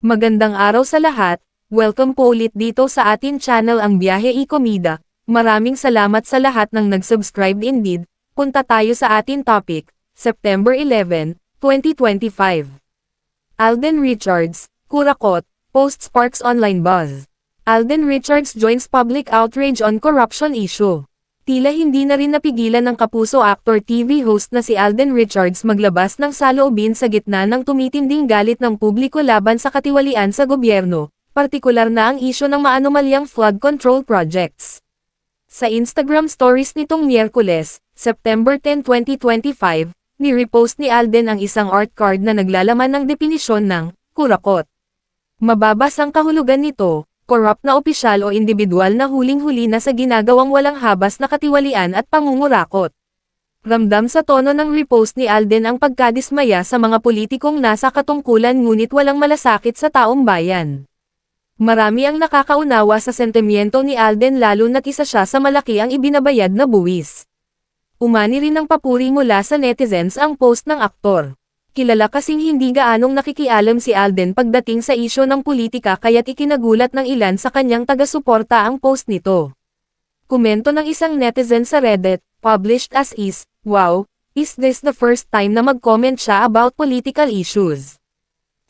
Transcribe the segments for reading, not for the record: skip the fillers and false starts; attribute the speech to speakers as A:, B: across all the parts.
A: Magandang araw sa lahat, welcome po ulit dito sa atin channel ang Biyahe y Komida. Maraming salamat sa lahat ng nag-subscribe indeed. Punta tayo sa atin topic, September 11, 2025. Alden Richards, Kurakot, post sparks online buzz. Alden Richards joins public outrage on corruption issue. Tila hindi na rin napigilan ng kapuso actor TV host na si Alden Richards maglabas ng saloobin sa gitna ng tumitinding galit ng publiko laban sa katiwalian sa gobyerno, partikular na ang isyu ng maanumalyang flood control projects. Sa Instagram stories nitong Miyerkules, September 10, 2025, ni-repost ni Alden ang isang art card na naglalaman ng definisyon ng kurakot. Mababas ang kahulugan nito, corrupt na opisyal o individual na huling-huli na sa ginagawang walang habas na katiwalian at pangungurakot. Ramdam sa tono ng repost ni Alden ang pagkadismaya sa mga politikong nasa katungkulan ngunit walang malasakit sa taong bayan. Marami ang nakakaunawa sa sentimiento ni Alden lalo na't isa siya sa malaki ang ibinabayad na buwis. Umani rin ng papuri mula sa netizens ang post ng aktor. Kilala kasing hindi gaanong nakikialam si Alden pagdating sa isyo ng politika kaya't ikinagulat ng ilan sa kanyang taga-suporta ang post nito. Komento ng isang netizen sa Reddit, published as is, "Wow, is this the first time na mag-comment siya about political issues?"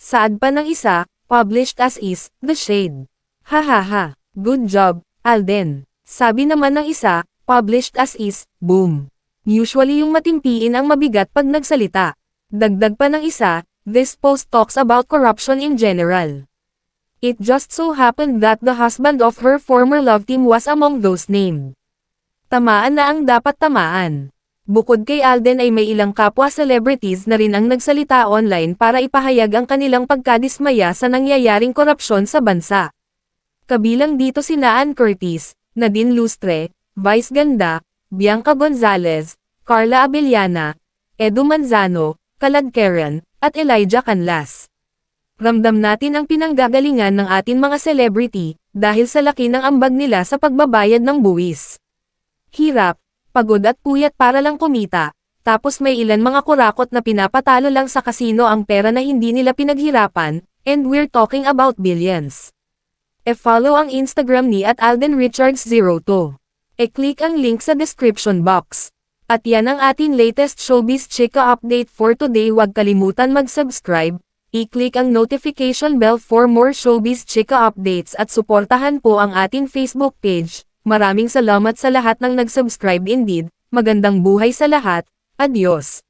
A: Saad pa ng isa, published as is, "The shade. Hahaha, good job, Alden." Sabi naman ng isa, published as is, "Boom. Usually yung matimpiin ang mabigat pag nagsalita." Dagdag pa ng isa, "This post talks about corruption in general. It just so happened that the husband of her former love team was among those named." Tamaan na ang dapat tamaan. Bukod kay Alden ay may ilang kapwa celebrities na rin ang nagsalita online para ipahayag ang kanilang pagkadismaya sa nangyayaring korupsyon sa bansa. Kabilang dito sina Ann Curtis, Nadine Lustre, Vice Ganda, Bianca Gonzalez, Carla Abellana, Edu Manzano, Kalad Karen, at Elijah Canlas. Ramdam natin ang pinanggagalingan ng ating mga celebrity, dahil sa laki ng ambag nila sa pagbabayad ng buwis. Hirap, pagod at puyat para lang kumita, tapos may ilan mga kurakot na pinapatalo lang sa kasino ang pera na hindi nila pinaghirapan, and we're talking about billions. E-follow ang Instagram ni @AldenRichards02. E-click ang link sa description box. At yan ang ating latest showbiz chika update for today. Huwag kalimutan mag-subscribe, i-click ang notification bell for more showbiz chika updates at suportahan po ang ating Facebook page. Maraming salamat sa lahat ng nag-subscribe indeed. Magandang buhay sa lahat. Adios.